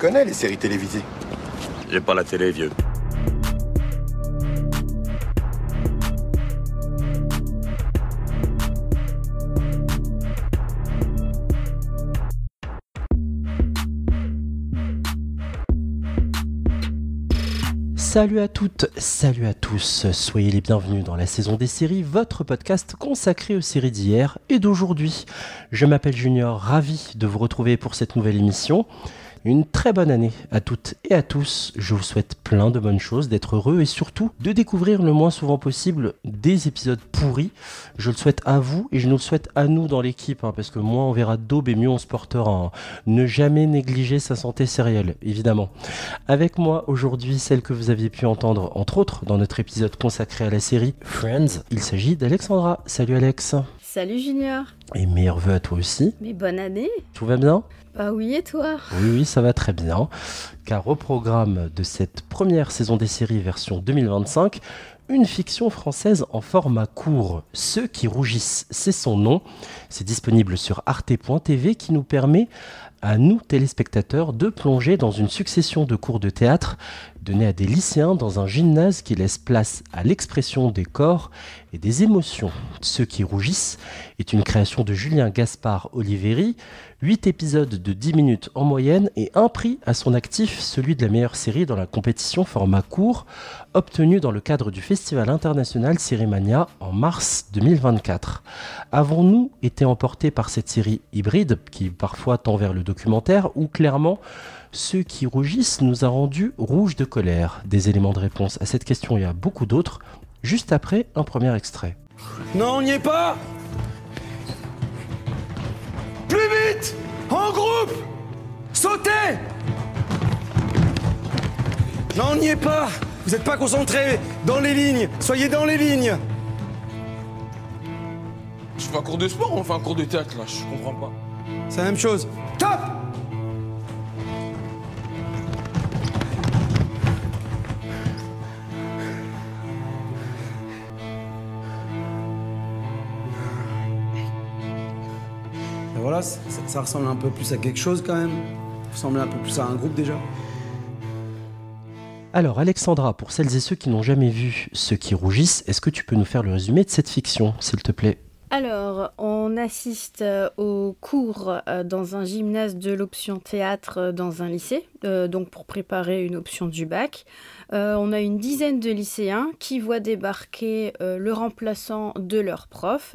connais les séries télévisées. J'ai pas la télé, vieux. Salut à toutes, salut à tous, soyez les bienvenus dans la saison des séries, votre podcast consacré aux séries d'hier et d'aujourd'hui. Je m'appelle Junior, ravi de vous retrouver pour cette nouvelle émission. Une très bonne année à toutes et à tous, je vous souhaite plein de bonnes choses, d'être heureux et surtout de découvrir le moins souvent possible des épisodes pourris. Je le souhaite à vous et je nous le souhaite à nous dans l'équipe, parce que moins on verra d'aube et mieux on se portera. Ne jamais négliger sa santé sérielle, évidemment. Avec moi aujourd'hui, celle que vous aviez pu entendre entre autres dans notre épisode consacré à la série Friends, il s'agit d'Alexandra. Salut Alex. Salut Junior. Et meilleurs vœux à toi aussi. Mais bonne année. Tout va bien ? Bah oui, et toi ? Oui, ça va très bien. Car au programme de cette première saison des séries version 2025, une fiction française en format court. Ceux qui rougissent, c'est son nom. C'est disponible sur arte.tv qui nous permet à nous, téléspectateurs, de plonger dans une succession de cours de théâtre donnés à des lycéens dans un gymnase qui laisse place à l'expression des corps et des émotions. Ceux qui rougissent est une création de Julien Gaspard Oliveri, 8 épisodes de 10 minutes en moyenne et un prix à son actif, celui de la meilleure série dans la compétition format court, obtenu dans le cadre du Festival international Sérimania en mars 2024. Avons-nous été emportés par cette série hybride, qui parfois tend vers le documentaire, ou clairement Ceux qui rougissent nous a rendus rouges de colère? Des éléments de réponse à cette question et à beaucoup d'autres, juste après un premier extrait. Non, on n'y est pas! Plus vite! En groupe! Sautez! Non, on n'y est pas! Vous n'êtes pas concentrés! Dans les lignes! Soyez dans les lignes! Je fais un cours de sport ou on fait un cours de théâtre là? Je comprends pas. C'est la même chose. Top! Et voilà, ça ressemble un peu plus à quelque chose quand même. Ça ressemble un peu plus à un groupe déjà. Alors Alexandra, pour celles et ceux qui n'ont jamais vu Ceux qui rougissent, est-ce que tu peux nous faire le résumé de cette fiction, s'il te plaît ? Alors, on assiste au cours dans un gymnase de l'option théâtre dans un lycée, donc pour préparer une option du bac. On a une dizaine de lycéens qui voient débarquer le remplaçant de leur prof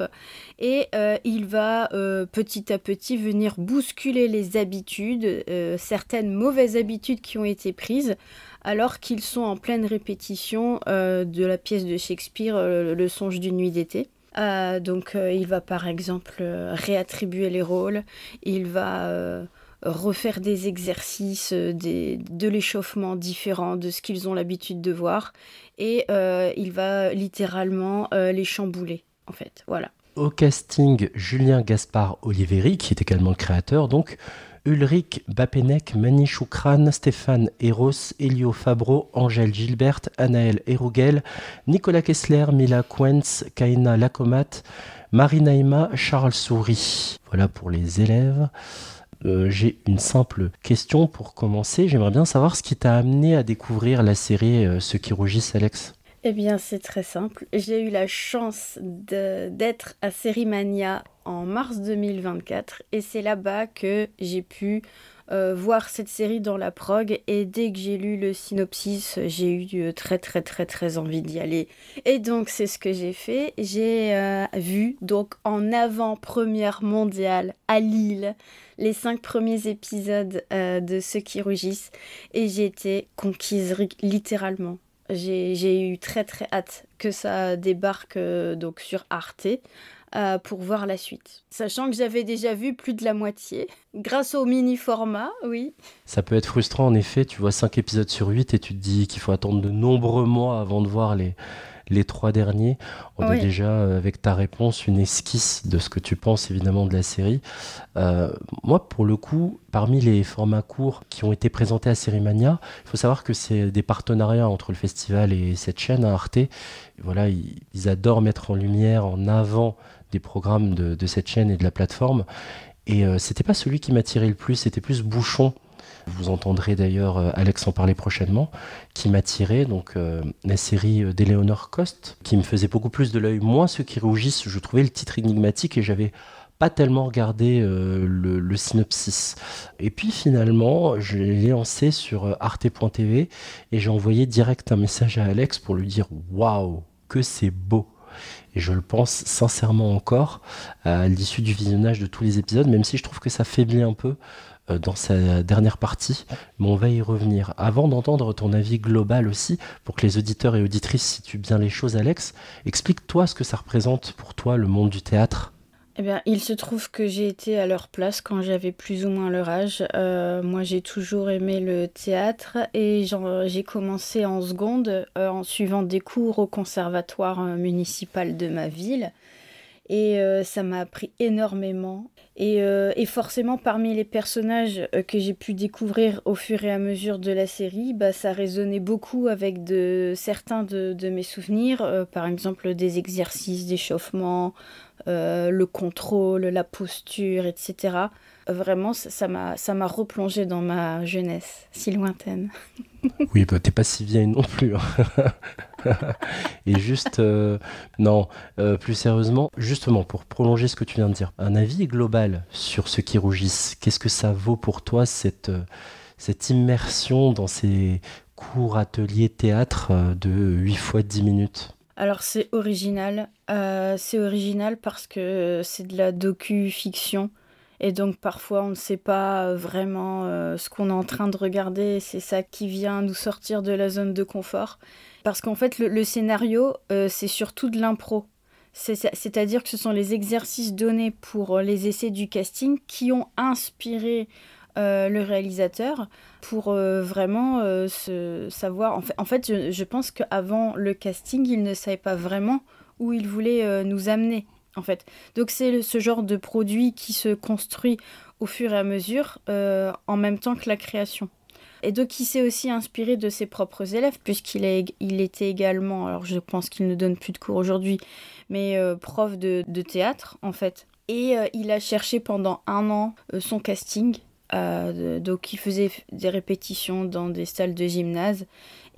et il va petit à petit venir bousculer les habitudes, certaines mauvaises habitudes qui ont été prises alors qu'ils sont en pleine répétition de la pièce de Shakespeare, Le songe d'une nuit d'été. Donc il va par exemple réattribuer les rôles, il va refaire des exercices, de l'échauffement différents de ce qu'ils ont l'habitude de voir et il va littéralement les chambouler en fait, voilà. Au casting, Julien Gaspard Oliveri, qui est également le créateur, donc Ulrich Bapenek, Mani Choukran, Stéphane Eros, Elio Fabro, Angèle Gilbert, Anaël Erugel, Nicolas Kessler, Mila Quentz, Kaina Lacomat, Marie Naïma, Charles Soury. Voilà pour les élèves. J'ai une simple question pour commencer. J'aimerais bien savoir ce qui t'a amené à découvrir la série Ceux qui rougissent, Alex. Eh bien, c'est très simple. J'ai eu la chance d'être à Sérimania en mars 2024 et c'est là-bas que j'ai pu voir cette série dans la prog et dès que j'ai lu le synopsis, j'ai eu très envie d'y aller. Et donc, c'est ce que j'ai fait. J'ai vu donc en avant-première mondiale à Lille les 5 premiers épisodes de Ceux qui rougissent et j'ai été conquise littéralement. J'ai eu très hâte que ça débarque donc sur Arte pour voir la suite. Sachant que j'avais déjà vu plus de la moitié, grâce au mini-format, oui. Ça peut être frustrant en effet, tu vois 5 épisodes sur 8 et tu te dis qu'il faut attendre de nombreux mois avant de voir les 3 derniers. On a déjà, avec ta réponse, une esquisse de ce que tu penses évidemment de la série. Moi, pour le coup, parmi les formats courts qui ont été présentés à Sérimania, il faut savoir que c'est des partenariats entre le festival et cette chaîne, Arte. Et voilà, ils adorent mettre en lumière, en avant des programmes de cette chaîne et de la plateforme. Et c'était pas celui qui m'a tiré le plus, c'était plus Bouchon. Vous entendrez d'ailleurs Alex en parler prochainement, qui m'a tiré, donc la série d'Eleanor Cost, qui me faisait beaucoup plus de l'œil. Moi, Ceux qui rougissent, je trouvais le titre énigmatique et j'avais pas tellement regardé le synopsis. Et puis finalement, je l'ai lancé sur arte.tv et j'ai envoyé direct un message à Alex pour lui dire « Waouh, que c'est beau !» Et je le pense sincèrement encore à l'issue du visionnage de tous les épisodes, même si je trouve que ça faiblit un peu dans sa dernière partie, mais on va y revenir. Avant d'entendre ton avis global aussi, pour que les auditeurs et auditrices situent bien les choses, Alex, explique-toi ce que ça représente pour toi le monde du théâtre. Eh bien, il se trouve que j'ai été à leur place quand j'avais plus ou moins leur âge. Moi, j'ai toujours aimé le théâtre et j'ai commencé en seconde en suivant des cours au conservatoire municipal de ma ville. Et ça m'a appris énormément. Et forcément, parmi les personnages que j'ai pu découvrir au fur et à mesure de la série, ça résonnait beaucoup avec certains de mes souvenirs. Par exemple, des exercices d'échauffement, le contrôle, la posture, etc. Vraiment, ça m'a replongé dans ma jeunesse si lointaine. Oui, t'es pas si vieille non plus. Et juste, plus sérieusement, justement, pour prolonger ce que tu viens de dire, un avis global sur Ceux qui rougissent, qu'est-ce que ça vaut pour toi, cette immersion dans ces cours, ateliers, théâtre de 8 fois 10 minutes? Alors c'est original parce que c'est de la docu-fiction. Et donc parfois on ne sait pas vraiment ce qu'on est en train de regarder, c'est ça qui vient nous sortir de la zone de confort. Parce qu'en fait le scénario c'est surtout de l'impro. C'est-à-dire que ce sont les exercices donnés pour les essais du casting qui ont inspiré le réalisateur pour vraiment savoir... En fait je pense qu'avant le casting il ne savait pas vraiment où il voulait nous amener. En fait. Donc c'est ce genre de produit qui se construit au fur et à mesure, en même temps que la création. Et donc il s'est aussi inspiré de ses propres élèves, puisqu'il était également, alors je pense qu'il ne donne plus de cours aujourd'hui, mais prof de théâtre en fait. Et il a cherché pendant 1 an son casting. Donc il faisait des répétitions dans des salles de gymnase.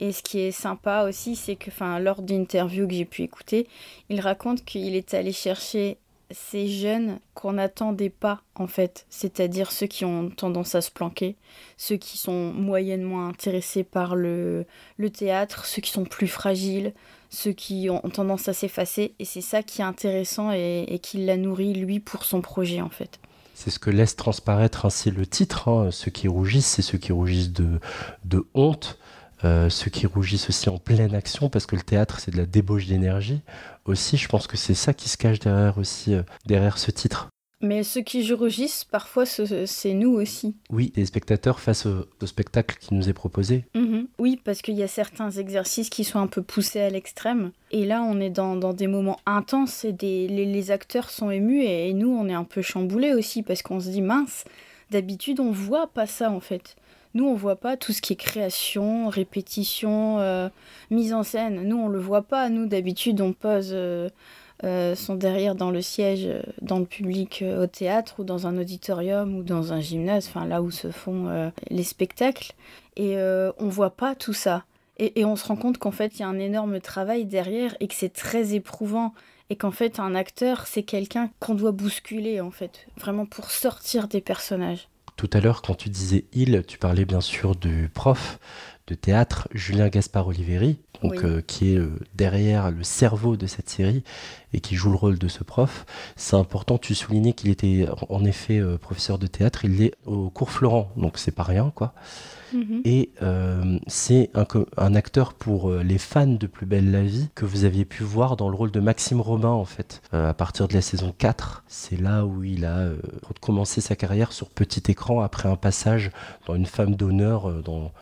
Et ce qui est sympa aussi, c'est que lors d'interviews que j'ai pu écouter, il raconte qu'il est allé chercher ces jeunes qu'on n'attendait pas en fait, c'est-à-dire ceux qui ont tendance à se planquer, ceux qui sont moyennement intéressés par le théâtre, ceux qui sont plus fragiles, ceux qui ont tendance à s'effacer. Et c'est ça qui est intéressant et qui l'a nourri lui pour son projet en fait. C'est ce que laisse transparaître ainsi le titre, Ceux qui rougissent, c'est ceux qui rougissent de honte, ceux qui rougissent aussi en pleine action, parce que le théâtre c'est de la débauche d'énergie. Aussi, je pense que c'est ça qui se cache derrière ce titre. Mais ceux qui rougissent, parfois c'est nous aussi. Oui, les spectateurs face au spectacle qui nous est proposé. Oui, parce qu'il y a certains exercices qui sont un peu poussés à l'extrême. Et là, on est dans des moments intenses et les acteurs sont émus et nous, on est un peu chamboulés aussi parce qu'on se dit mince, d'habitude, on voit pas ça en fait. Nous, on voit pas tout ce qui est création, répétition, mise en scène. Nous, on le voit pas. Nous, d'habitude, on pose son derrière dans le siège, dans le public au théâtre ou dans un auditorium ou dans un gymnase, là où se font les spectacles. Et on voit pas tout ça. Et on se rend compte qu'en fait, il y a un énorme travail derrière et que c'est très éprouvant. Et qu'en fait, un acteur, c'est quelqu'un qu'on doit bousculer, en fait, vraiment pour sortir des personnages. Tout à l'heure, quand tu disais « il », tu parlais bien sûr du prof de théâtre Julien Gaspard Oliveri, donc, oui. Qui est derrière le cerveau de cette série et qui joue le rôle de ce prof. C'est important, tu soulignais qu'il était en effet professeur de théâtre, il est au cours Florent, donc c'est pas rien, quoi. Et c'est un acteur pour les fans de Plus belle la vie que vous aviez pu voir dans le rôle de Maxime Robin en fait à partir de la saison 4. C'est là où il a commencé sa carrière sur petit écran après un passage dans Une femme d'honneur dans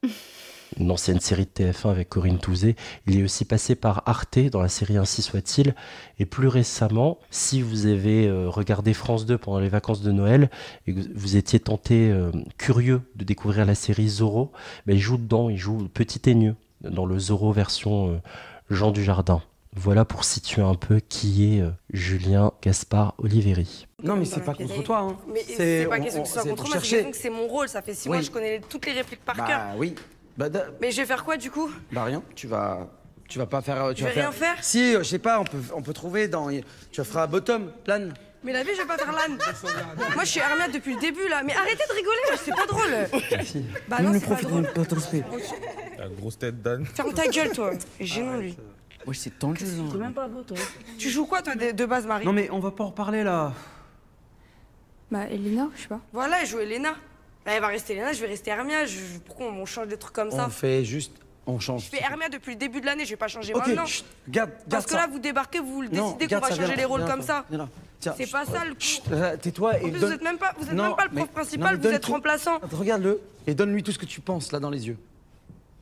une ancienne série de TF1 avec Corinne Touzé. Il est aussi passé par Arte dans la série Ainsi soit-il. Et plus récemment, si vous avez regardé France 2 pendant les vacances de Noël et que vous étiez tenté, curieux de découvrir la série Zorro, il joue dedans, il joue Petit Aigneux dans le Zorro version Jean Dujardin. Voilà pour situer un peu qui est Julien Gaspard Oliveri. Non, mais c'est pas contre toi. Hein. Mais c'est pas question que ce soit contre moi, c'est chercher. question que c'est mon rôle. Ça fait 6 mois, je connais toutes les répliques par cœur. Bah oui. Mais je vais faire quoi du coup? Bah rien, tu vas pas faire... Je vais rien faire. Si, je sais pas, on peut trouver dans... Tu feras bottom, plan. Mais la vie, je vais pas faire l'âne. Moi, je suis Hermia depuis le début là. Mais arrêtez de rigoler, c'est pas drôle. Bah non, c'est pas drôle. La grosse tête d'âne. Ferme ta gueule, toi. Gênant, lui. Ouais, c'est tendu. C'est même pas beau, toi. Tu joues quoi, toi, de base, Marie? Non, mais on va pas en reparler là. Bah, Elena, je sais pas. Voilà, elle joue Elena. Là, elle va rester Elena, je vais rester Hermia. Pourquoi on change des trucs comme ça? On change. Je fais Hermia depuis le début de l'année, je vais pas changer Ok, maintenant. chut, garde Parce que ça. là, vous débarquez, vous décidez qu'on garde va ça, changer viens les là, rôles viens comme là, ça. viens là. Tiens, C'est pas ça le coup. Chut, tais-toi et En plus, donne... vous êtes même pas le Non, prof principal, vous êtes tout. remplaçant. Regarde-le et donne-lui tout ce que tu penses là dans les yeux.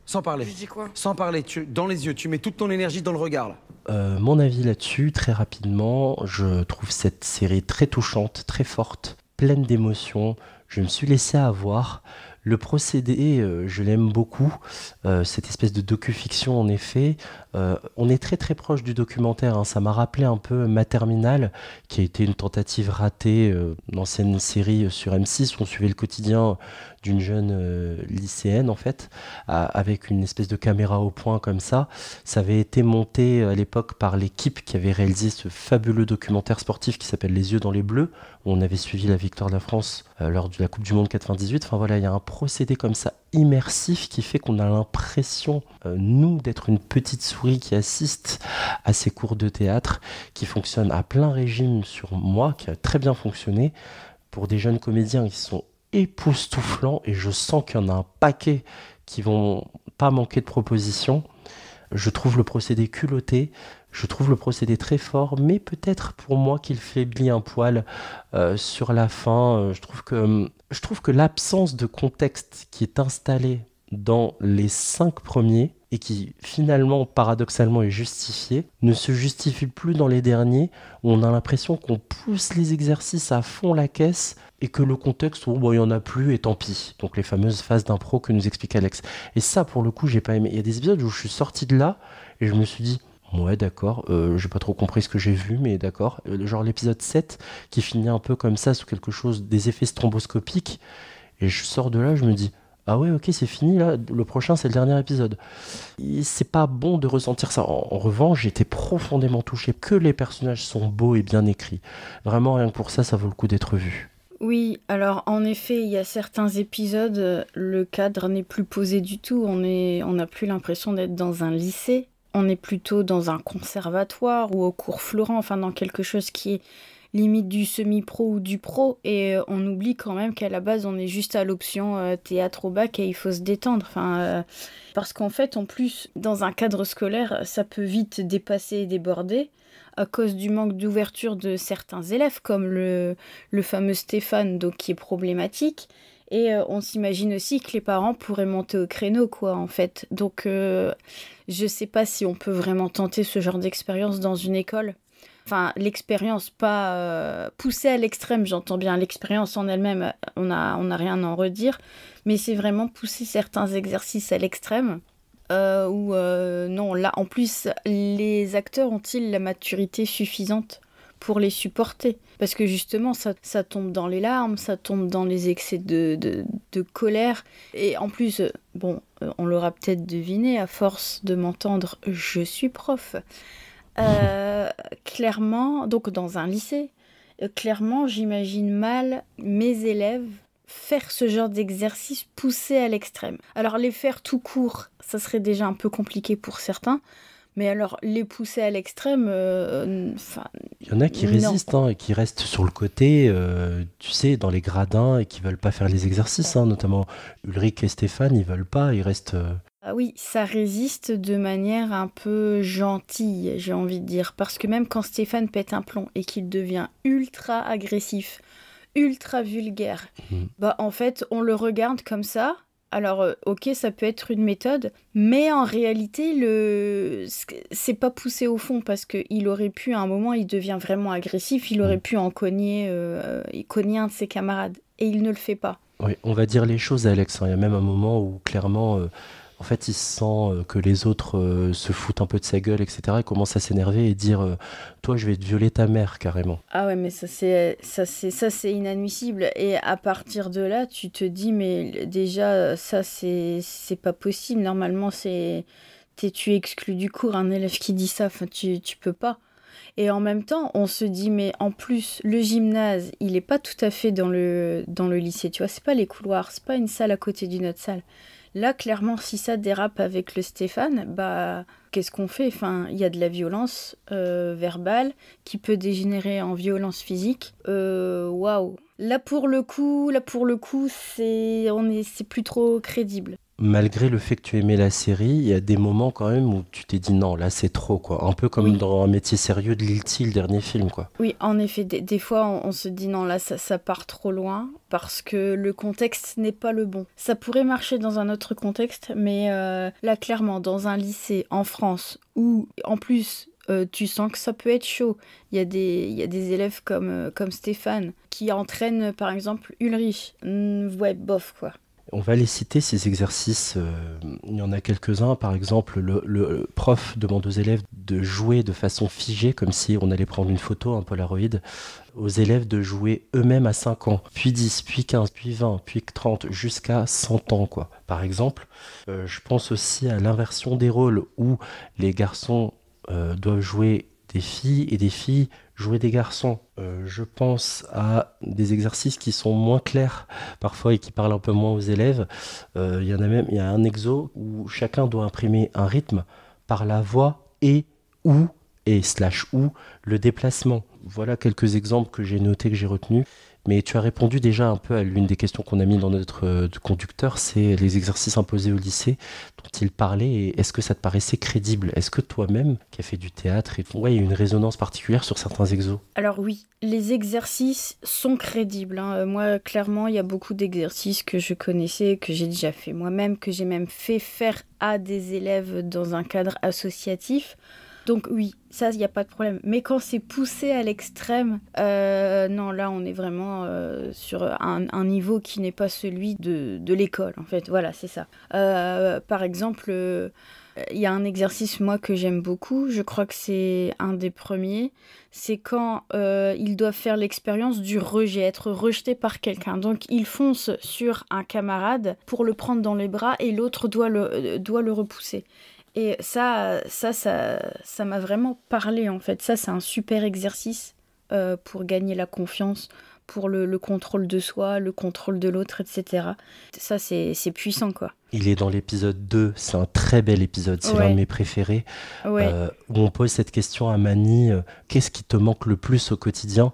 Sans parler. Je dis quoi? Sans parler, dans les yeux. Tu mets toute ton énergie dans le regard là. Mon avis là-dessus, très rapidement, je trouve cette série très touchante, très forte, pleine d'émotions. Je me suis laissé avoir. Le procédé, je l'aime beaucoup, cette espèce de docu-fiction en effet. On est très très proche du documentaire, hein. Ça m'a rappelé un peu Ma Terminale, qui a été une tentative ratée, une ancienne série sur M6 où on suivait le quotidien d'une jeune lycéenne en fait, avec une espèce de caméra au point comme ça. Ça avait été monté à l'époque par l'équipe qui avait réalisé ce fabuleux documentaire sportif qui s'appelle Les yeux dans les bleus, où on avait suivi la victoire de la France lors de la Coupe du Monde 98. Enfin voilà, il y a un procédé comme ça immersif qui fait qu'on a l'impression, nous, d'être une petite souris qui assiste à ces cours de théâtre, qui fonctionne à plein régime sur moi, qui a très bien fonctionné pour des jeunes comédiens qui sont époustouflants, et je sens qu'il y en a un paquet qui vont pas manquer de propositions. Je trouve le procédé culotté, je trouve le procédé très fort, mais peut-être pour moi qu'il faiblit un poil sur la fin. Je trouve que l'absence de contexte qui est installée dans les 5 premiers, et qui finalement paradoxalement est justifié, ne se justifie plus dans les derniers, où on a l'impression qu'on pousse les exercices à fond la caisse et que le contexte, il n'y en a plus et tant pis. Donc les fameuses phases d'impro que nous explique Alex. Et ça, pour le coup, j'ai pas aimé. Il y a des épisodes où je suis sorti de là et je me suis dit, ouais, d'accord, j'ai pas trop compris ce que j'ai vu, mais d'accord. Genre l'épisode 7 qui finit un peu comme ça, sous quelque chose, des effets stromboscopiques, et je sors de là, je me dis, ah ouais, ok, c'est fini là, le prochain c'est le dernier épisode. C'est pas bon de ressentir ça. En revanche, j'étais profondément touché, que les personnages sont beaux et bien écrits. Vraiment, rien que pour ça, ça vaut le coup d'être vu. Oui, alors en effet, il y a certains épisodes, le cadre n'est plus posé du tout, on n'a plus l'impression d'être dans un lycée, on est plutôt dans un conservatoire ou au cours Florent, enfin dans quelque chose qui est limite du semi-pro ou du pro, et on oublie quand même qu'à la base on est juste à l'option théâtre au bac et il faut se détendre, parce qu'en fait en plus dans un cadre scolaire ça peut vite dépasser et déborder à cause du manque d'ouverture de certains élèves comme le fameux Stéphane, donc qui est problématique, et on s'imagine aussi que les parents pourraient monter au créneau quoi en fait, donc je sais pas si on peut vraiment tenter ce genre d'expérience dans une école. Enfin, l'expérience, pas poussée à l'extrême, j'entends bien. L'expérience en elle-même, on a rien à en redire. Mais c'est vraiment pousser certains exercices à l'extrême. Non, là, en plus, les acteurs ont-ils la maturité suffisante pour les supporter? Parce que justement, ça tombe dans les larmes, ça tombe dans les excès de colère. Et en plus, on l'aura peut-être deviné, à force de m'entendre, je suis prof. Clairement, donc dans un lycée, clairement, j'imagine mal mes élèves faire ce genre d'exercice poussé à l'extrême. Alors les faire tout court, ça serait déjà un peu compliqué pour certains, mais alors les pousser à l'extrême, il y en a qui résistent et qui restent sur le côté, tu sais, dans les gradins, et qui veulent pas faire les exercices, notamment Ulrich et Stéphane, ils veulent pas, ils restent... Ah oui, ça résiste de manière un peu gentille, j'ai envie de dire. Parce que même quand Stéphane pète un plomb et qu'il devient ultra agressif, ultra vulgaire, en fait, on le regarde comme ça. Alors, ok, ça peut être une méthode, mais en réalité, c'est pas poussé au fond, parce qu'il aurait pu, à un moment, il devient vraiment agressif, il aurait pu en cogner un de ses camarades, et il ne le fait pas. Oui, on va dire les choses, Alex. Il y a même un moment où, clairement... en fait, il sent que les autres se foutent un peu de sa gueule, etc. Il commence à s'énerver et dire toi, je vais te violer ta mère, carrément. Ah ouais, mais ça c'est inadmissible. Et à partir de là, tu te dis, mais déjà, ça, c'est pas possible. Normalement, tu exclus du cours un élève qui dit ça. Enfin, tu peux pas. Et en même temps, on se dit, mais en plus, le gymnase, il est pas tout à fait dans le lycée. Tu vois, c'est pas les couloirs, c'est pas une salle à côté d'une autre salle. Là, clairement, si ça dérape avec le Stéphane, bah, qu'est-ce qu'on fait? Enfin, il y a de la violence verbale qui peut dégénérer en violence physique. Waouh. Là, pour le coup, c'est plus trop crédible. Malgré le fait que tu aimais la série, il y a des moments quand même où tu t'es dit non, là c'est trop, quoi. Un peu comme Oui. dans Un métier sérieux de Lilti, le dernier film, quoi. Oui, en effet, des fois, on se dit non, là, ça part trop loin parce que le contexte n'est pas le bon. Ça pourrait marcher dans un autre contexte, mais là, clairement, dans un lycée en France où, en plus, tu sens que ça peut être chaud. Il y a des élèves comme Stéphane qui entraînent, par exemple, Ulrich. Ouais, bof, quoi. On va les citer, ces exercices. Il y en a quelques-uns. Par exemple, le prof demande aux élèves de jouer de façon figée, comme si on allait prendre une photo, un Polaroid, aux élèves de jouer eux-mêmes à 5 ans, puis 10, puis 15, puis 20, puis 30, jusqu'à 100 ans, quoi. Par exemple, je pense aussi à l'inversion des rôles, où les garçons doivent jouer des filles et des filles jouer des garçons. Je pense à des exercices qui sont moins clairs parfois et qui parlent un peu moins aux élèves. Il y a un exo où chacun doit imprimer un rythme par la voix et ou le déplacement. Voilà quelques exemples que j'ai notés, que j'ai retenus. Mais tu as répondu déjà un peu à l'une des questions qu'on a mis dans notre conducteur, c'est les exercices imposés au lycée dont il parlait. Et est-ce que ça te paraissait crédible? Est-ce que toi-même, qui as fait du théâtre, il y a une résonance particulière sur certains exos? Alors oui, les exercices sont crédibles, hein. Moi, clairement, il y a beaucoup d'exercices que je connaissais, que j'ai déjà fait moi-même, que j'ai même fait faire à des élèves dans un cadre associatif. Donc oui, ça, il n'y a pas de problème. Mais quand c'est poussé à l'extrême, non, là, on est vraiment sur un niveau qui n'est pas celui de l'école, en fait. Voilà, c'est ça. Par exemple, il y a un exercice, moi, que j'aime beaucoup. Je crois que c'est un des premiers. C'est quand ils doivent faire l'expérience du rejet, être rejeté par quelqu'un. Donc, ils foncent sur un camarade pour le prendre dans les bras et l'autre doit le repousser. Et ça m'a vraiment parlé, en fait. Ça, c'est un super exercice pour gagner la confiance, pour le contrôle de soi, le contrôle de l'autre, etc. Ça, c'est puissant, quoi. Il est dans l'épisode 2, c'est un très bel épisode, c'est l'un de mes préférés, où on pose cette question à Mani, qu'est-ce qui te manque le plus au quotidien?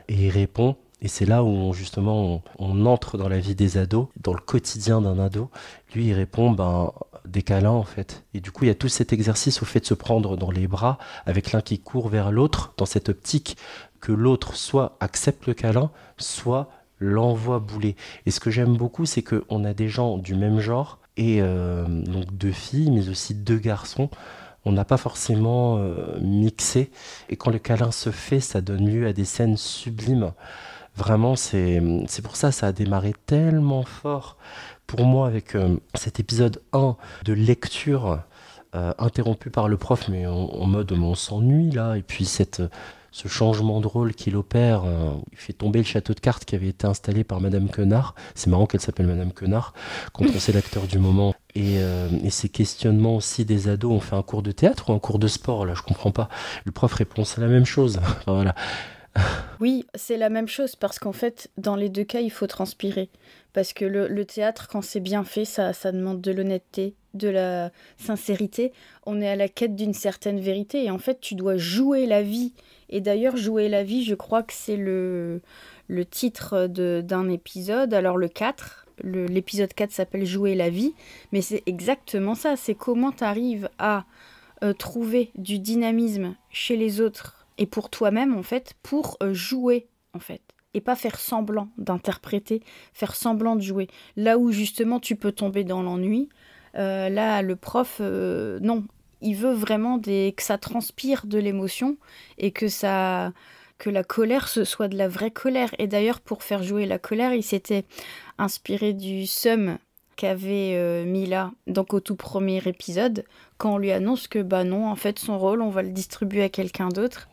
Et il répond, et c'est là où justement on entre dans la vie des ados, dans le quotidien d'un ado. Lui, il répond, des câlins en fait. Et du coup, il y a tout cet exercice au fait de se prendre dans les bras avec l'un qui court vers l'autre, dans cette optique que l'autre soit accepte le câlin, soit l'envoie bouler. Et ce que j'aime beaucoup, c'est qu'on a des gens du même genre, et donc 2 filles, mais aussi 2 garçons. On n'a pas forcément mixé. Et quand le câlin se fait, ça donne lieu à des scènes sublimes. Vraiment, c'est pour ça a démarré tellement fort pour moi avec cet épisode 1 de lecture interrompu par le prof, mais en mode on s'ennuie là, et puis ce changement de rôle qu'il opère, il fait tomber le château de cartes qui avait été installé par Madame Quenard. C'est marrant qu'elle s'appelle Madame Quenard, quand on sait l'acteur du moment. Et ces questionnements aussi des ados, on fait un cours de théâtre ou un cours de sport, là je comprends pas. Le prof répond c'est la même chose. Enfin, voilà. Oui, c'est la même chose parce qu'en fait, dans les 2 cas, il faut transpirer. Parce que le théâtre, quand c'est bien fait, ça demande de l'honnêteté, de la sincérité. On est à la quête d'une certaine vérité et en fait, tu dois jouer la vie. Et d'ailleurs, jouer la vie, je crois que c'est le titre d'un épisode. Alors le 4, l'épisode 4 s'appelle « Jouer la vie », mais c'est exactement ça. C'est comment tu arrives à trouver du dynamisme chez les autres et pour toi-même, en fait, pour jouer, en fait. Et pas faire semblant d'interpréter, faire semblant de jouer. Là où, justement, tu peux tomber dans l'ennui, là, le prof, non. Il veut vraiment que ça transpire de l'émotion et que la colère, ce soit de la vraie colère. Et d'ailleurs, pour faire jouer la colère, il s'était inspiré du SEUM, qu'avait Mila, donc au tout premier épisode, quand on lui annonce que bah non, en fait son rôle, on va le distribuer à quelqu'un d'autre.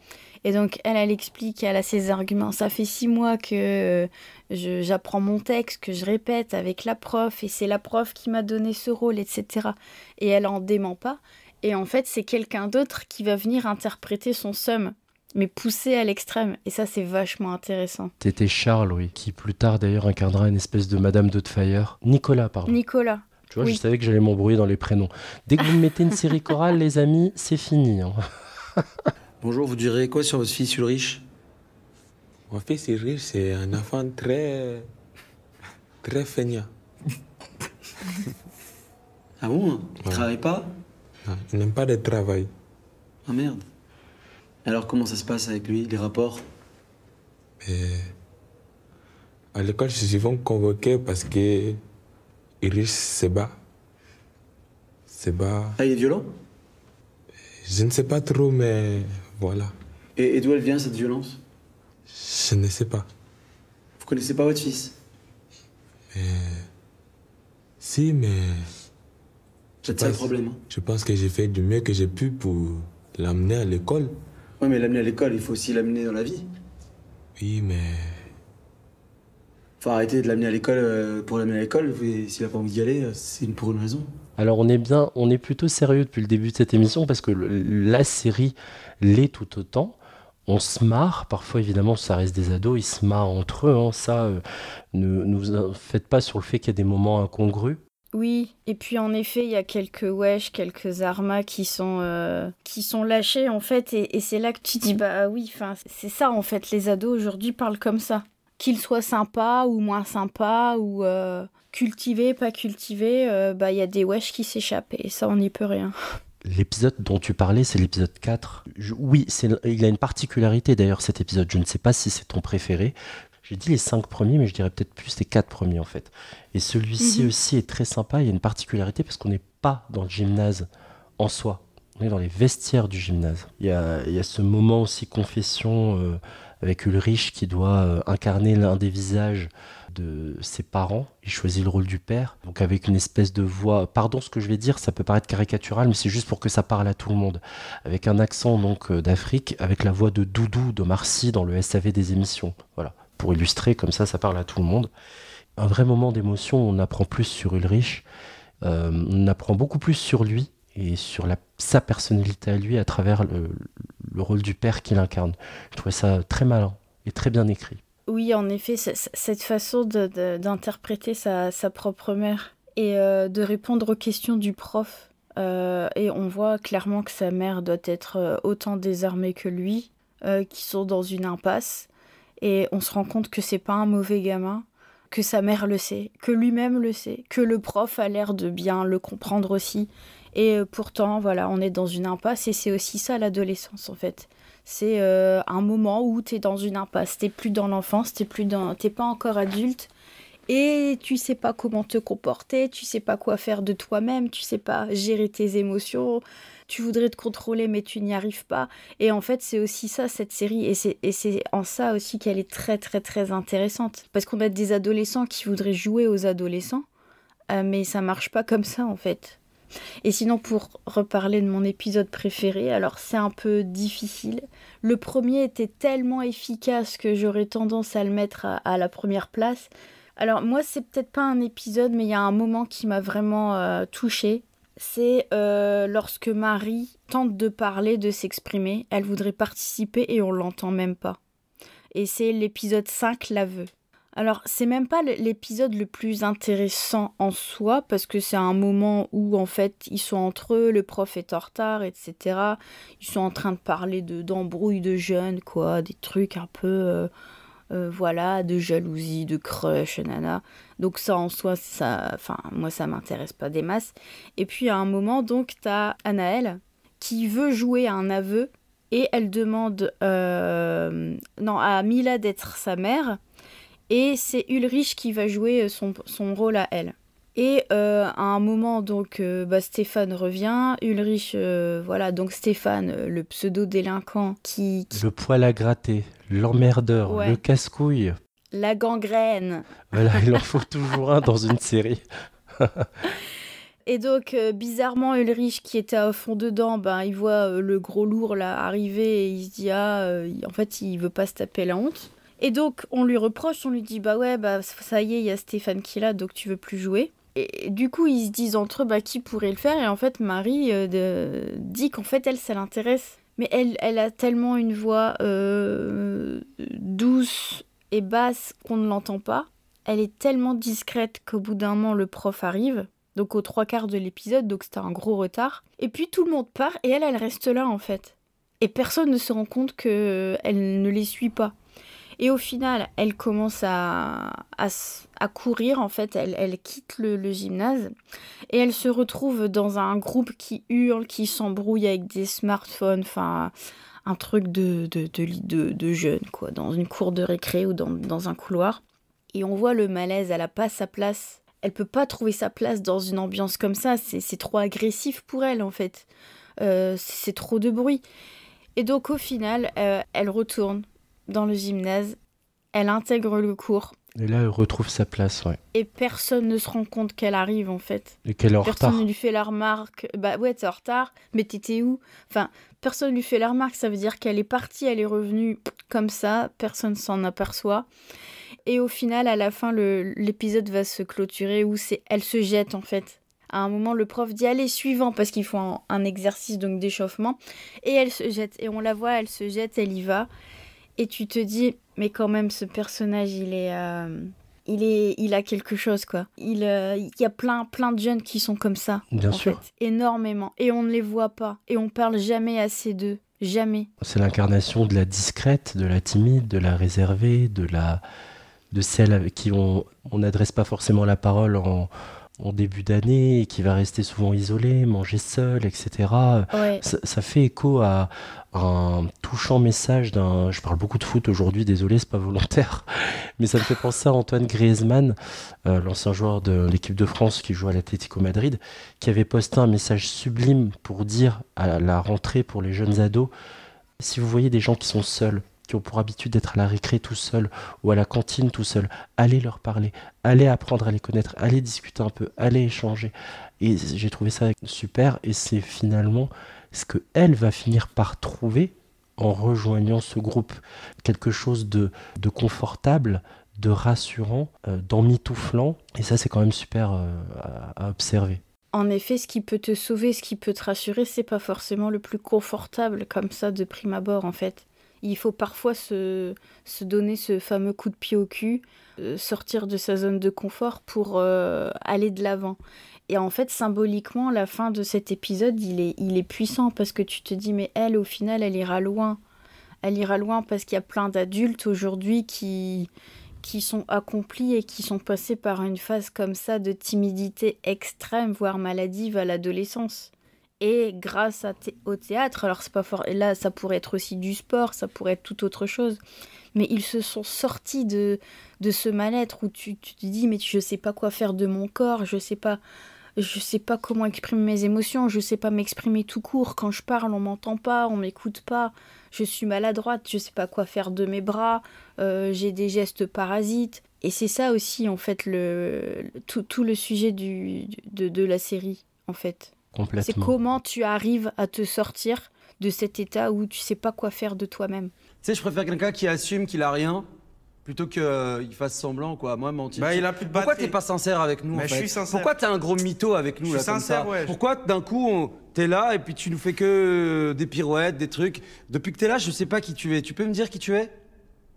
Et donc elle explique, elle a ses arguments. Ça fait 6 mois que j'apprends mon texte, que je répète avec la prof, et c'est la prof qui m'a donné ce rôle, etc. Et elle en dément pas. Et en fait, c'est quelqu'un d'autre qui va venir interpréter son seum, mais poussé à l'extrême. Et ça, c'est vachement intéressant. C'était Charles, oui, qui plus tard d'ailleurs incarnera une espèce de Madame Doubtfire. Nicolas, pardon. Nicolas. Tu vois, oui. Je savais que j'allais m'embrouiller dans les prénoms. Dès que vous me mettez une série chorale, les amis, c'est fini. Hein. Bonjour, vous direz quoi sur votre fils Ulrich? Mon fils Ulrich, c'est un enfant très feignant. Ah bon? Il travaille pas? Non, il n'aime pas de travail. Ah merde. Alors comment ça se passe avec lui, les rapports? Et à l'école, je suis souvent convoqué parce que Ulrich se bat. Ah, il est violent? Je ne sais pas trop, mais voilà. Et d'où elle vient cette violence? Je ne sais pas. Vous connaissez pas votre fils? Si, mais... C'est ça le problème. Hein. Je pense que j'ai fait du mieux que j'ai pu pour l'amener à l'école. Ouais, mais l'amener à l'école, il faut aussi l'amener dans la vie. Oui, mais... Faut arrêter de l'amener à l'école pour l'amener à l'école. S'il a pas envie d'y aller, c'est pour une raison. Alors on est plutôt sérieux depuis le début de cette émission parce que la série l'est tout autant. On se marre, parfois évidemment ça reste des ados, ils se marrent entre eux, hein. Ça, ne vous faites pas sur le fait qu'il y a des moments incongrus. Oui, et puis en effet, il y a quelques wesh, quelques armas qui sont lâchés en fait, et c'est là que tu dis bah oui, c'est ça en fait, les ados aujourd'hui parlent comme ça. Qu'ils soient sympas ou moins sympas, ou cultivés, pas cultivés, bah il y a des wesh qui s'échappent, et ça on n'y peut rien. L'épisode dont tu parlais, c'est l'épisode 4. Oui, il a une particularité d'ailleurs cet épisode, je ne sais pas si c'est ton préféré. J'ai dit les 5 premiers, mais je dirais peut-être plus les 4 premiers en fait. Et celui-ci aussi est très sympa. Il y a une particularité parce qu'on n'est pas dans le gymnase en soi. On est dans les vestiaires du gymnase. Il y a ce moment aussi confession avec Ulrich qui doit incarner l'un des visages de ses parents. Il choisit le rôle du père. Donc avec une espèce de voix... Pardon ce que je vais dire, ça peut paraître caricatural, mais c'est juste pour que ça parle à tout le monde. Avec un accent donc d'Afrique, avec la voix de Doudou d'Omar Sy dans le SAV des émissions. Voilà. Pour illustrer, comme ça parle à tout le monde. Un vrai moment d'émotion, on apprend plus sur Ulrich, on apprend beaucoup plus sur lui et sur sa personnalité à lui à travers le rôle du père qu'il incarne. Je trouvais ça très malin et très bien écrit. Oui, en effet, cette façon d'interpréter sa propre mère et de répondre aux questions du prof. Et on voit clairement que sa mère doit être autant désarmée que lui, qui sont dans une impasse. Et on se rend compte que c'est pas un mauvais gamin, que sa mère le sait, que lui-même le sait, que le prof a l'air de bien le comprendre aussi. Et pourtant, voilà, on est dans une impasse et c'est aussi ça l'adolescence en fait. C'est un moment où t'es dans une impasse, t'es plus dans l'enfance, t'es pas encore adulte et tu sais pas comment te comporter, tu sais pas quoi faire de toi-même, tu sais pas gérer tes émotions. Tu voudrais te contrôler, mais tu n'y arrives pas. Et en fait, c'est aussi ça, cette série. Et c'est en ça aussi qu'elle est très, très, très intéressante. Parce qu'on a des adolescents qui voudraient jouer aux adolescents, mais ça marche pas comme ça, en fait. Et sinon, pour reparler de mon épisode préféré, alors c'est un peu difficile. Le premier était tellement efficace que j'aurais tendance à le mettre à la première place. Alors moi, c'est peut-être pas un épisode, mais il y a un moment qui m'a vraiment touchée. C'est lorsque Marie tente de parler, de s'exprimer. Elle voudrait participer et on l'entend même pas. Et c'est l'épisode 5, l'aveu. Alors, c'est même pas l'épisode le plus intéressant en soi, parce que c'est un moment où, en fait, ils sont entre eux, le prof est en retard, etc. Ils sont en train de parler d'embrouilles de jeunes, quoi, des trucs un peu... voilà, de jalousie, de crush, nana. Donc ça en soi, moi ça m'intéresse pas des masses. Et puis à un moment, donc, t'as Anaëlle qui veut jouer un aveu et elle demande à Mila d'être sa mère et c'est Ulrich qui va jouer son rôle à elle. Et à un moment, donc, Stéphane revient. Ulrich, voilà, donc Stéphane, le pseudo-délinquant qui... Le poil à gratter, l'emmerdeur, Ouais. le casse-couille. La gangrène. Voilà, il en faut toujours un dans une série. Et donc, bizarrement, Ulrich, qui était à fond dedans, il voit le gros lourd là arriver et il se dit en fait, il veut pas se taper la honte. Et donc, on lui reproche, on lui dit ça y est, il y a Stéphane qui est là, donc tu veux plus jouer. Et du coup, ils se disent entre eux, qui pourrait le faire? Et en fait, Marie dit qu'en fait, elle, ça l'intéresse. Mais elle a tellement une voix douce et basse qu'on ne l'entend pas. Elle est tellement discrète qu'au bout d'un moment, le prof arrive. Donc aux 3/4 de l'épisode, donc c'était un gros retard. Et puis tout le monde part et elle reste là en fait. Et personne ne se rend compte qu'elle ne les suit pas. Et au final, elle commence à courir en fait, elle quitte le gymnase et elle se retrouve dans un groupe qui hurle, qui s'embrouille avec des smartphones, enfin un truc de jeunes quoi, dans une cour de récré ou dans un couloir. Et on voit le malaise, elle n'a pas sa place. Elle peut pas trouver sa place dans une ambiance comme ça, c'est trop agressif pour elle en fait. C'est trop de bruit. Et donc au final, elle retourne dans le gymnase, elle intègre le cours. Et là, elle retrouve sa place, ouais. Et personne ne se rend compte qu'elle arrive en fait. Et qu'elle est en retard. Personne ne lui fait la remarque, ouais t'es en retard, mais t'étais où? Enfin, personne ne lui fait la remarque, ça veut dire qu'elle est partie, elle est revenue comme ça, personne s'en aperçoit. Et au final, à la fin, l'épisode va se clôturer où elle se jette en fait. À un moment, le prof dit allez, suivant, parce qu'ils font un exercice donc d'échauffement. Et elle se jette. Et on la voit, elle se jette, elle y va. Et tu te dis, mais quand même, ce personnage, il a quelque chose, quoi. Il y a plein de jeunes qui sont comme ça. Bien sûr. Fait, énormément. Et on ne les voit pas. Et on parle jamais assez d'eux. Jamais. C'est l'incarnation de la discrète, de la timide, de la réservée, de celle avec qui on n'adresse pas forcément la parole en début d'année et qui va rester souvent isolée, manger seule, etc. Ouais. Ça fait écho à un touchant message je parle beaucoup de foot aujourd'hui, désolé, c'est pas volontaire, mais ça me fait penser à Antoine Griezmann, l'ancien joueur de l'équipe de France qui joue à l'Atlético Madrid, qui avait posté un message sublime pour dire à la rentrée pour les jeunes ados, si vous voyez des gens qui sont seuls, qui ont pour habitude d'être à la récré tout seul ou à la cantine tout seul, allez leur parler, allez apprendre à les connaître, allez discuter un peu, allez échanger. Et j'ai trouvé ça super, et c'est finalement ce qu'elle va finir par trouver en rejoignant ce groupe. Quelque chose de confortable, de rassurant, d'emmitouflant, et ça c'est quand même super à observer. En effet, ce qui peut te sauver, ce qui peut te rassurer, c'est pas forcément le plus confortable comme ça de prime abord en fait. Il faut parfois se donner ce fameux coup de pied au cul, sortir de sa zone de confort pour aller de l'avant. Et en fait, symboliquement, la fin de cet épisode, il est puissant parce que tu te dis, mais elle, au final, elle ira loin. Elle ira loin parce qu'il y a plein d'adultes aujourd'hui qui sont accomplis et qui sont passés par une phase comme ça de timidité extrême, voire maladive à l'adolescence. Et grâce au théâtre, alors c'est pas fort, et là ça pourrait être aussi du sport, ça pourrait être toute autre chose, mais ils se sont sortis de ce mal-être où tu te dis mais je sais pas quoi faire de mon corps, je sais pas comment exprimer mes émotions, je sais pas m'exprimer tout court, quand je parle on m'entend pas, on m'écoute pas, je suis maladroite, je sais pas quoi faire de mes bras, j'ai des gestes parasites. Et c'est ça aussi en fait tout le sujet de la série en fait. C'est comment tu arrives à te sortir de cet état où tu sais pas quoi faire de toi-même. Tu sais, je préfère quelqu'un qui assume qu'il a rien plutôt qu'il fasse semblant, quoi. Moi, mentir. Il a plus de batterie. Pourquoi t'es pas sincère avec nous, en fait? Je suis sincère. Pourquoi t'es un gros mytho avec nous, je là, suis sincère, comme ça? ouais. Pourquoi, d'un coup, t'es là et puis tu nous fais que des pirouettes, des trucs? Depuis que t'es là, je sais pas qui tu es. Tu peux me dire qui tu es?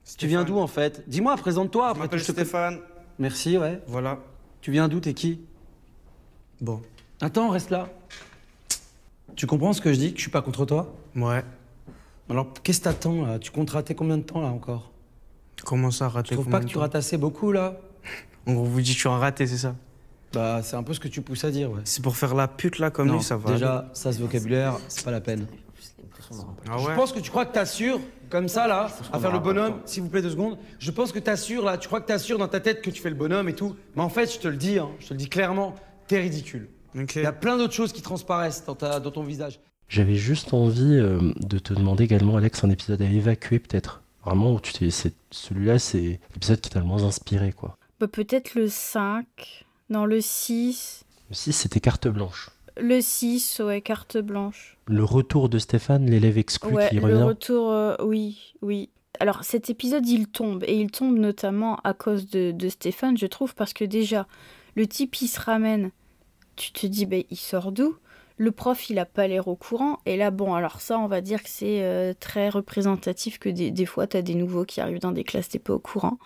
Stéphane. Tu viens d'où, en fait? Dis-moi, présente-toi. Je m'appelle Stéphane. Merci, ouais. Voilà. Tu viens d'où? T'es qui? Bon. Attends, reste là. Tu comprends ce que je dis, que je suis pas contre toi? Ouais. Alors, qu'est-ce que t'attends, là? Tu comptes rater combien de temps, là, encore? Comment ça, rater? Tu trouves pas que tu rates assez beaucoup, là? En gros, vous dites que je suis un raté, c'est ça? Bah, c'est un peu ce que tu pousses à dire, ouais. C'est pour faire la pute, là, comme non, lui, ça va. Déjà, ça, ce vocabulaire, c'est pas la peine. Ah ouais? Je pense que tu crois que t'assures, comme ça, là, à faire le bonhomme. S'il vous plaît, 2 secondes. Je pense que t'assures, là, tu crois que t'assures dans ta tête que tu fais le bonhomme et tout. Mais en fait, je te le dis, hein, je te le dis clairement, t'es ridicule. Okay. Il y a plein d'autres choses qui transparaissent dans ton visage. J'avais juste envie de te demander également, Alex, un épisode à évacuer peut-être. Vraiment, celui-là, c'est l'épisode qui t'a le moins inspiré, quoi. Peut-être le 5, Dans le 6. Le 6, c'était carte blanche. Le 6, ouais, carte blanche. Le retour de Stéphane, l'élève exclu Ouais, qui le revient. retour, oui. Alors cet épisode, il tombe. Et il tombe notamment à cause de Stéphane, je trouve, parce que déjà, le type, il se ramène. Tu te dis, il sort d'où ? Le prof, il a pas l'air au courant. Et là, bon, alors ça, on va dire que c'est très représentatif que des fois, tu as des nouveaux qui arrivent dans des classes, t'es pas au courant.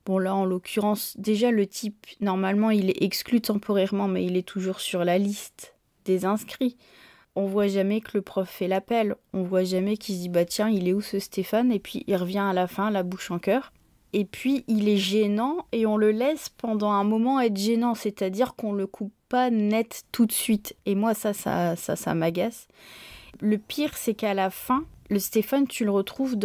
Bon, là, en l'occurrence, déjà, le type, normalement, il est exclu temporairement, mais il est toujours sur la liste des inscrits. On voit jamais que le prof fait l'appel. On voit jamais qu'il se dit, tiens, il est où ce Stéphane ? Et puis, il revient à la fin, la bouche en cœur. Et puis, il est gênant et on le laisse pendant un moment être gênant. C'est-à-dire qu'on le coupe pas net tout de suite. Et moi, ça m'agace. Le pire, c'est qu'à la fin, le Stéphane, tu le retrouves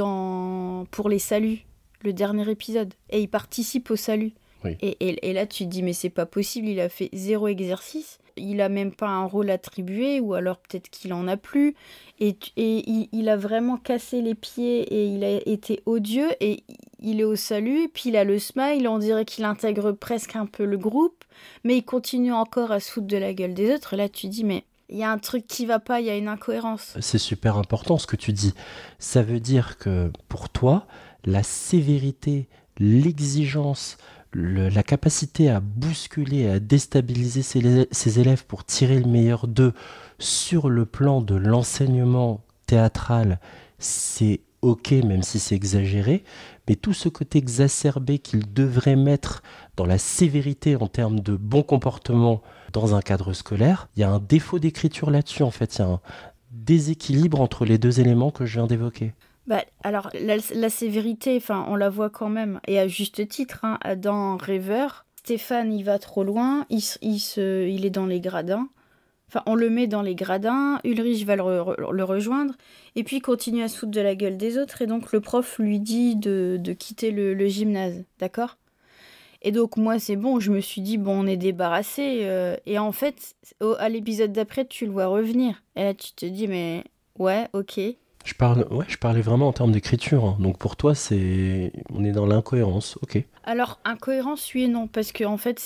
pour les saluts, le dernier épisode. Et il participe au salut. Oui. Et là, tu te dis, mais c'est pas possible, il a fait 0 exercice. Il a même pas un rôle attribué, ou alors peut-être qu'il en a plus. Et il a vraiment cassé les pieds et il a été odieux. Et il est au salut, puis il a le smile, on dirait qu'il intègre presque un peu le groupe. Mais il continue encore à se foutre de la gueule des autres. Là, tu te dis, mais il y a un truc qui va pas, il y a une incohérence. C'est super important ce que tu dis. Ça veut dire que pour toi, la sévérité, l'exigence, la capacité à bousculer, à déstabiliser ses élèves pour tirer le meilleur d'eux sur le plan de l'enseignement théâtral, c'est ok, même si c'est exagéré, mais tout ce côté exacerbé qu'il devrait mettre dans la sévérité en termes de bon comportement dans un cadre scolaire, il y a un défaut d'écriture là-dessus en fait, il y a un déséquilibre entre les deux éléments que je viens d'évoquer. Alors, la sévérité, on la voit quand même, et à juste titre, dans Rêveur, Stéphane, il va trop loin, il est dans les gradins, on le met dans les gradins, Ulrich va le rejoindre, et puis il continue à se foutre de la gueule des autres, et donc le prof lui dit de quitter le gymnase, d'accord ? Et donc moi, c'est bon, je me suis dit, on est débarrassé, et en fait, à l'épisode d'après, tu le vois revenir, et là, tu te dis, mais ouais, ok. Je parlais vraiment en termes d'écriture. Hein. Donc pour toi, on est dans l'incohérence. Ok. Alors, incohérence, oui et non. Parce que en fait,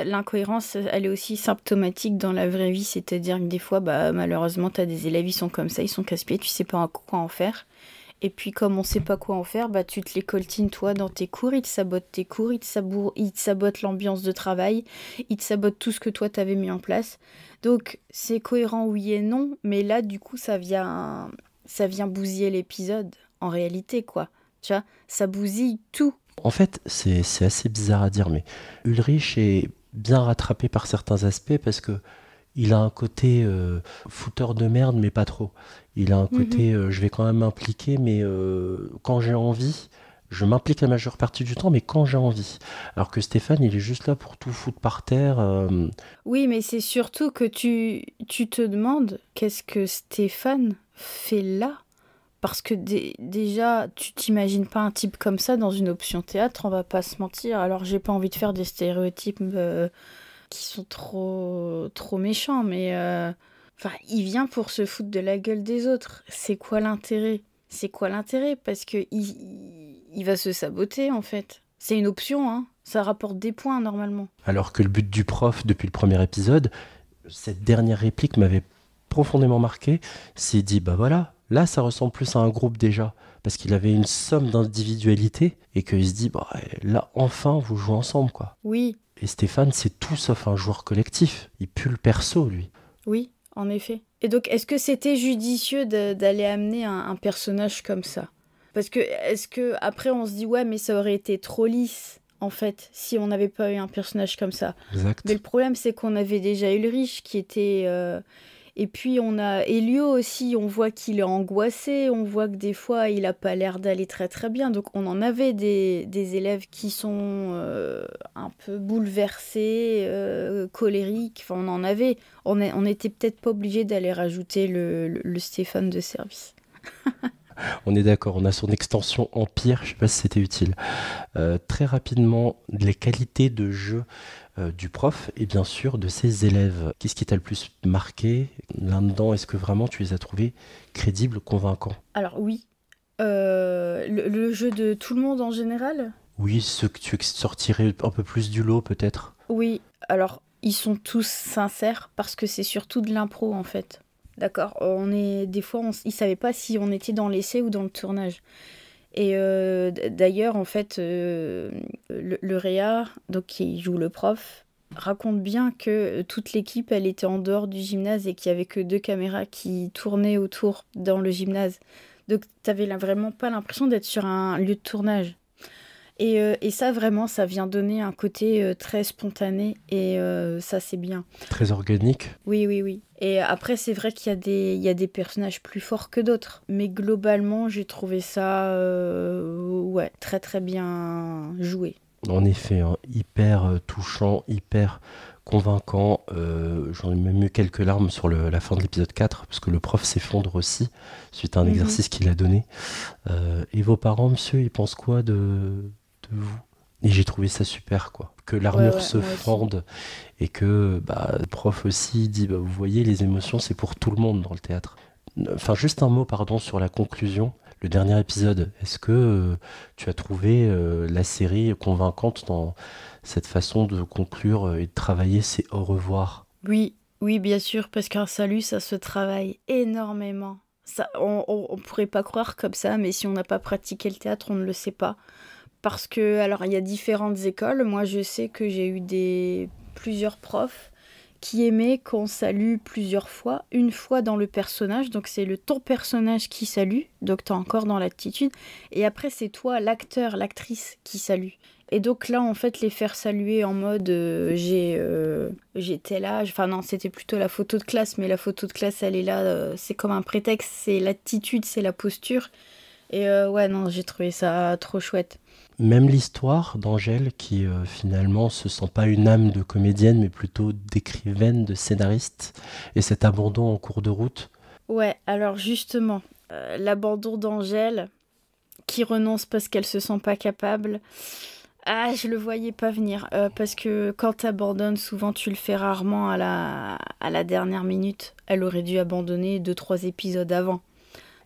l'incohérence, elle est aussi symptomatique dans la vraie vie. C'est-à-dire que des fois, malheureusement, tu as des élèves, ils sont comme ça, ils sont casse-pieds, tu sais pas quoi en faire. Et puis, comme on sait pas quoi en faire, tu te les coltines, toi, dans tes cours. Ils te sabotent tes cours, ils te sabotent l'ambiance de travail, ils te sabotent tout ce que toi, t'avais mis en place. Donc, c'est cohérent, oui et non. Mais là, du coup, ça vient bousiller l'épisode, en réalité, quoi. Tu vois, ça bousille tout. En fait, c'est assez bizarre à dire, mais Ulrich est bien rattrapé par certains aspects parce que il a un côté fouteur de merde, mais pas trop. Il a un côté, je vais quand même m'impliquer, mais quand j'ai envie, je m'implique la majeure partie du temps, mais quand j'ai envie. Alors que Stéphane, il est juste là pour tout foutre par terre. Oui, mais c'est surtout que tu te demandes qu'est-ce que Stéphane fait là, parce que déjà tu t'imagines pas un type comme ça dans une option théâtre, on va pas se mentir. Alors j'ai pas envie de faire des stéréotypes qui sont trop méchants, mais il vient pour se foutre de la gueule des autres. C'est quoi l'intérêt parce que il va se saboter en fait. C'est une option, hein. Ça rapporte des points normalement. Alors que le but du prof depuis le premier épisode, cette dernière réplique m'avait profondément marqué, s'est dit voilà, là ça ressemble plus à un groupe déjà, parce qu'il avait une somme d'individualité et qu'il se dit là enfin vous jouez ensemble quoi. Oui. Et Stéphane c'est tout sauf un joueur collectif, il pue le perso lui. Oui, en effet. Et donc est-ce que c'était judicieux d'aller amener un personnage comme ça ? Parce que est-ce que après on se dit mais ça aurait été trop lisse en fait si on n'avait pas eu un personnage comme ça. Exact. Mais le problème c'est qu'on avait déjà Ulrich qui était et puis on a Elio aussi, on voit qu'il est angoissé, on voit que des fois il a pas l'air d'aller très très bien. Donc on en avait des élèves qui sont un peu bouleversés, colériques, on en avait. On était peut-être pas obligé d'aller rajouter le Stéphane de service. On est d'accord, on a son extension Empire, je sais pas si c'était utile. Très rapidement, les qualités de jeu du prof et bien sûr de ses élèves. Qu'est-ce qui t'a le plus marqué là-dedans ? Est-ce que vraiment tu les as trouvés crédibles, convaincants ? Alors oui, le jeu de tout le monde en général ? Oui, ceux que tu sortirais un peu plus du lot peut-être. Oui, alors ils sont tous sincères parce que c'est surtout de l'impro en fait. D'accord, des fois, ils savaient pas si on était dans l'essai ou dans le tournage. Et d'ailleurs, en fait, le Réa, donc qui joue le prof, raconte bien que toute l'équipe, elle était en dehors du gymnase et qu'il y avait que 2 caméras qui tournaient autour dans le gymnase. Donc, t'avais vraiment pas l'impression d'être sur un lieu de tournage. Et ça, vraiment, ça vient donner un côté très spontané et ça, c'est bien. Très organique. Oui, oui, oui. Et après, c'est vrai qu'il y a des personnages plus forts que d'autres. Mais globalement, j'ai trouvé ça ouais, très, très bien joué. En effet, hein, hyper touchant, hyper convaincant. J'en ai même eu quelques larmes sur la fin de l'épisode 4, parce que le prof s'effondre aussi, suite à un exercice qu'il a donné. Et vos parents, monsieur, ils pensent quoi de vous? Et j'ai trouvé ça super, quoi. Que l'armure se fende et que le prof aussi dit, vous voyez, les émotions, c'est pour tout le monde dans le théâtre. Enfin, juste un mot, pardon, sur la conclusion. Le dernier épisode, est-ce que tu as trouvé la série convaincante dans cette façon de conclure et de travailler ces au revoir? Oui, oui, bien sûr, parce qu'un salut, ça se travaille énormément. Ça, on pourrait pas croire comme ça, mais si on n'a pas pratiqué le théâtre, on ne le sait pas. Parce que, alors, il y a différentes écoles. Moi, je sais que j'ai eu plusieurs profs qui aimaient qu'on salue plusieurs fois. Une fois dans le personnage, donc c'est ton personnage qui salue, donc t'es encore dans l'attitude. Et après, c'est toi, l'acteur, l'actrice qui salue. Et donc là, en fait, les faire saluer en mode j'étais là. Enfin non, c'était plutôt la photo de classe, mais la photo de classe, elle est là. C'est comme un prétexte, c'est l'attitude, c'est la posture. Et ouais, non, j'ai trouvé ça trop chouette. Même l'histoire d'Angèle, qui finalement se sent pas une âme de comédienne, mais plutôt d'écrivaine, de scénariste, et cet abandon en cours de route. Ouais, alors justement, l'abandon d'Angèle, qui renonce parce qu'elle se sent pas capable, je le voyais pas venir, parce que quand t'abandonnes, souvent tu le fais rarement à la dernière minute. Elle aurait dû abandonner 2-3 épisodes avant.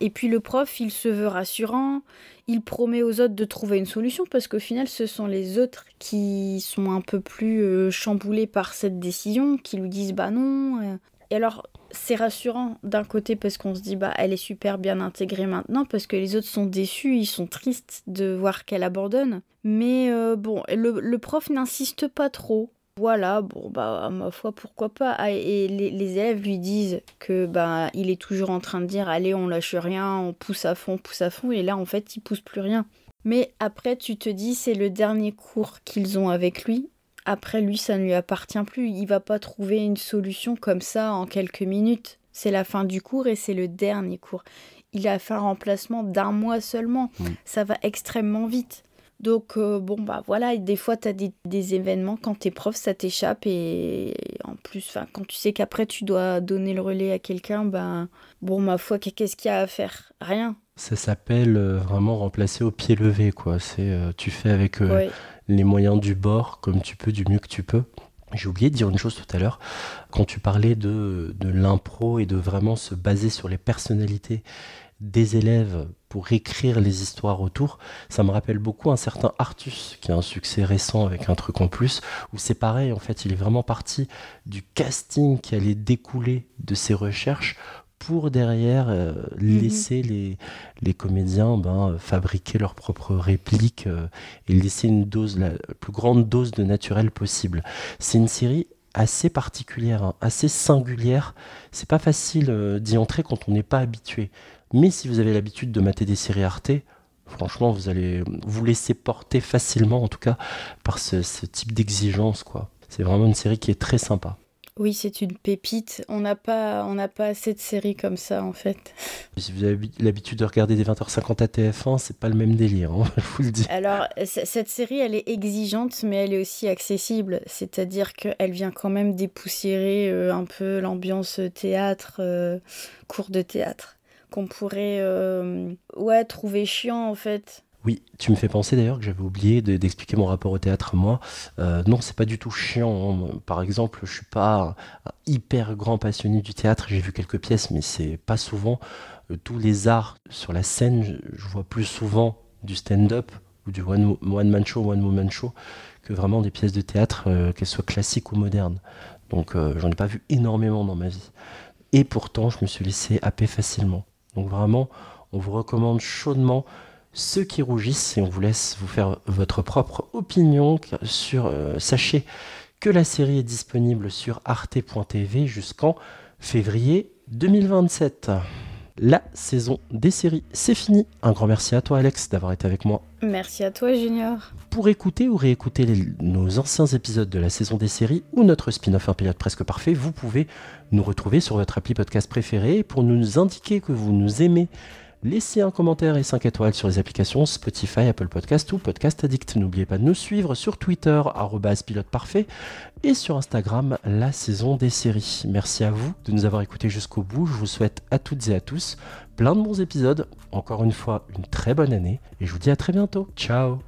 Et puis le prof, il se veut rassurant, il promet aux autres de trouver une solution, parce qu'au final, ce sont les autres qui sont un peu plus chamboulés par cette décision, qui lui disent « bah non ». Et alors, c'est rassurant d'un côté, parce qu'on se dit « bah elle est super bien intégrée maintenant », parce que les autres sont déçus, ils sont tristes de voir qu'elle abandonne. Mais bon, le prof n'insiste pas trop. Voilà, bon, à ma foi, pourquoi pas. Et les élèves lui disent que il est toujours en train de dire allez, on lâche rien, on pousse à fond, et là, en fait, il pousse plus rien. Mais après, tu te dis, c'est le dernier cours qu'ils ont avec lui. Après, lui, ça ne lui appartient plus. Il va pas trouver une solution comme ça en quelques minutes. C'est la fin du cours et c'est le dernier cours. Il a fait un remplacement d'1 mois seulement. Ça va extrêmement vite. Donc, voilà, des fois, tu as des événements, quand t'es prof, ça t'échappe. Et en plus, quand tu sais qu'après, tu dois donner le relais à quelqu'un, ma foi, qu'est-ce qu'il y a à faire? Rien. Ça s'appelle vraiment remplacer au pied levé, quoi. Tu fais avec les moyens du bord, comme tu peux, du mieux que tu peux. J'ai oublié de dire une chose tout à l'heure, quand tu parlais de l'impro et de vraiment se baser sur les personnalités des élèves pour écrire les histoires autour, ça me rappelle beaucoup un certain Artus qui a un succès récent avec Un truc en plus, où c'est pareil, en fait, il est vraiment parti du casting qui allait découler de ses recherches pour derrière laisser les comédiens fabriquer leurs propres répliques et laisser la plus grande dose de naturel possible. C'est une série assez particulière, assez singulière. C'est pas facile d'y entrer quand on n'est pas habitué. Mais si vous avez l'habitude de mater des séries Arte, franchement, vous allez vous laisser porter facilement, en tout cas, par ce type d'exigence, quoi. C'est vraiment une série qui est très sympa. Oui, c'est une pépite. On n'a pas assez de séries comme ça, en fait. Si vous avez l'habitude de regarder des 20h50 à TF1, c'est pas le même délire, hein, je vous le dis. Alors, cette série, elle est exigeante, mais elle est aussi accessible. C'est-à-dire qu'elle vient quand même dépoussiérer un peu l'ambiance théâtre, cours de théâtre, qu'on pourrait trouver chiant, en fait. Oui, tu me fais penser d'ailleurs que j'avais oublié d'expliquer mon rapport au théâtre, moi. Non, c'est pas du tout chiant, hein. Par exemple, je suis pas un hyper grand passionné du théâtre, j'ai vu quelques pièces, mais c'est pas souvent. Tous les arts sur la scène, je vois plus souvent du stand-up ou du one-man show, one-woman show, que vraiment des pièces de théâtre, qu'elles soient classiques ou modernes. Donc j'en ai pas vu énormément dans ma vie. Et pourtant, je me suis laissé happer facilement. Donc vraiment, on vous recommande chaudement Ceux qui rougissent, et on vous laisse vous faire votre propre opinion sur... sachez que la série est disponible sur arte.tv jusqu'en février 2027. La saison des séries, c'est fini. Un grand merci à toi, Alex, d'avoir été avec moi. Merci à toi, Junior. Pour écouter ou réécouter nos anciens épisodes de la saison des séries ou notre spin-off Un pilote presque parfait, vous pouvez nous retrouver sur votre appli podcast préféré. Pour nous indiquer que vous nous aimez, laissez un commentaire et 5 étoiles sur les applications Spotify, Apple Podcast ou Podcast Addict. N'oubliez pas de nous suivre sur Twitter, @piloteparfait, et sur Instagram, la saison des séries. Merci à vous de nous avoir écoutés jusqu'au bout. Je vous souhaite à toutes et à tous plein de bons épisodes. Encore une fois, une très bonne année et je vous dis à très bientôt. Ciao!